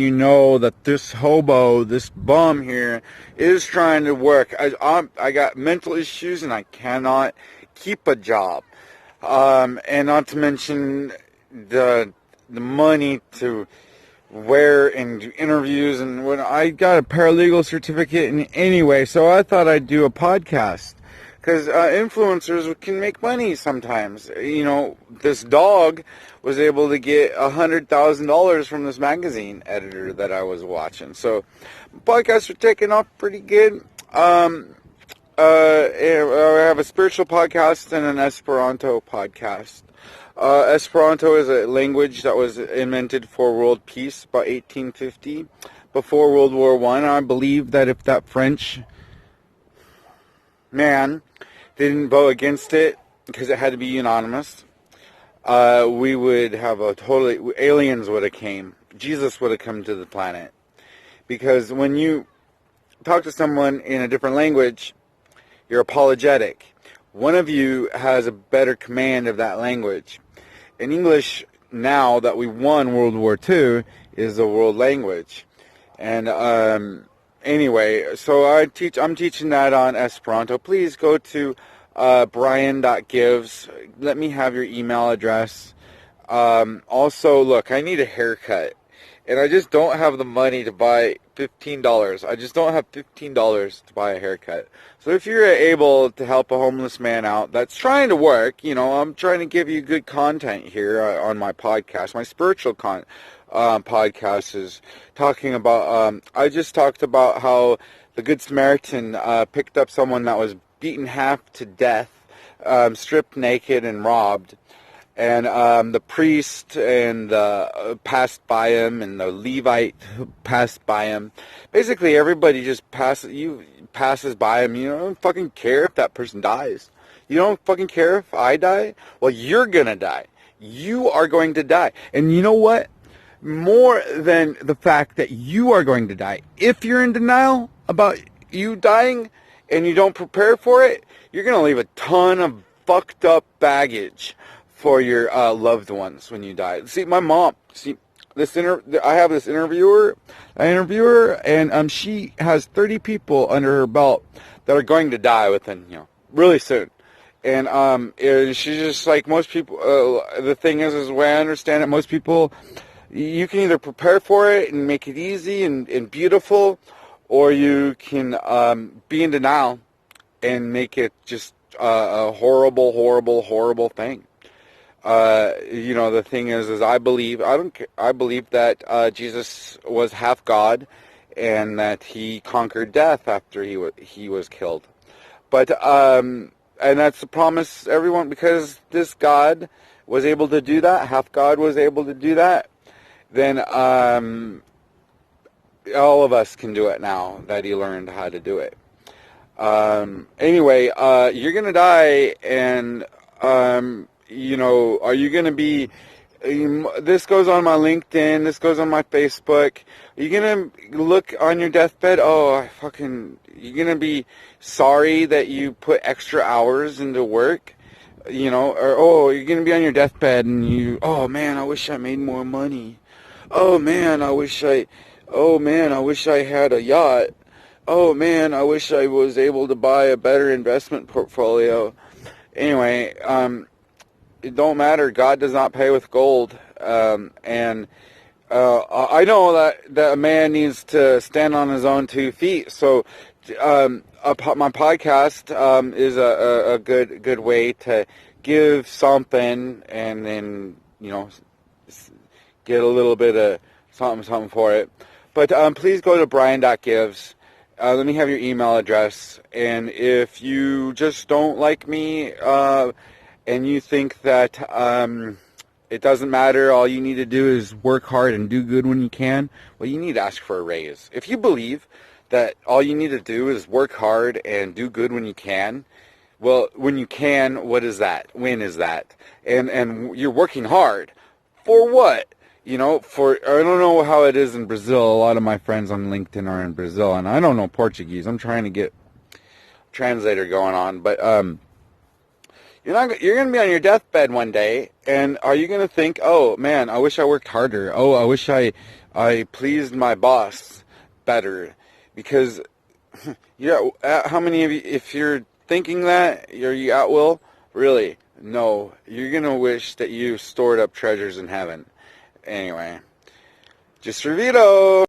you know that this hobo, this bum here, is trying to work. I got mental issues and I cannot keep a job. And not to mention the money to wear and do interviews, and when I got a paralegal certificate in anyway, so I thought I'd do a podcast. Because influencers can make money sometimes. You know, this dog was able to get $100,000 from this magazine editor that I was watching. So, podcasts are taking off pretty good. I have a spiritual podcast and an Esperanto podcast. Esperanto is a language that was invented for world peace about 1850, before World War I. I believe that if that French man didn't vote against it because it had to be unanimous, we would have aliens would have came. Jesus would have come to the planet. Because when you talk to someone in a different language, you're apologetic. One of you has a better command of that language. In English, now that we won World War II, is the world language. And anyway, so I'm teaching that on Esperanto. Please go to brian.gives. Let me have your email address. Also, look, I need a haircut. And I just don't have the money to buy $15. I just don't have $15 to buy a haircut. So if you're able to help a homeless man out that's trying to work, you know, I'm trying to give you good content here on my podcast. My spiritual podcast is talking about, I just talked about how the Good Samaritan picked up someone that was beaten half to death, stripped naked and robbed. And the priest and passed by him, and the Levite passed by him. Basically, everybody just passes by him. You don't fucking care if that person dies. You don't fucking care if I die. Well, you're gonna die. You are going to die. And you know what? More than the fact that you are going to die, if you're in denial about you dying and you don't prepare for it, you're gonna leave a ton of fucked up baggage for your loved ones when you die. See, my mom. See, I have this interviewer, and she has 30 people under her belt that are going to die within, really soon. And she's just like most people. The thing is the way I understand it, most people, you can either prepare for it and make it easy and beautiful, or you can be in denial and make it just a horrible, horrible, horrible thing. The thing is I believe that Jesus was half God, and that he conquered death after he was killed. But and that's the promise, everyone, because this God was able to do that, half God was able to do that, then all of us can do it now that he learned how to do it. Anyway, you're gonna die, and are you going to be, this goes on my LinkedIn, this goes on my Facebook, are you going to look on your deathbed, you're going to be sorry that you put extra hours into work, or, you're going to be on your deathbed and man, I wish I made more money. Oh man, I wish I had a yacht. Oh man, I wish I was able to buy a better investment portfolio. Anyway, it don't matter. God does not pay with gold. I know that a man needs to stand on his own 2 feet. So my podcast is a good way to give something and then, get a little bit of something for it. But please go to brian.gives. Let me have your email address. And if you just don't like me, and you think that it doesn't matter, all you need to do is work hard and do good when you can, well, you need to ask for a raise. If you believe that all you need to do is work hard and do good when you can, well, when you can, what is that? When is that? And you're working hard. For what? I don't know how it is in Brazil. A lot of my friends on LinkedIn are in Brazil, and I don't know Portuguese. I'm trying to get a translator going on, but you're going to be on your deathbed one day, and are you going to think, oh, man, I wish I worked harder. Oh, I wish I I pleased my boss better, because yeah, how many of you, if you're thinking that, are you at will? Really? No. You're gonna wish that you stored up treasures in heaven. Anyway, just Revito!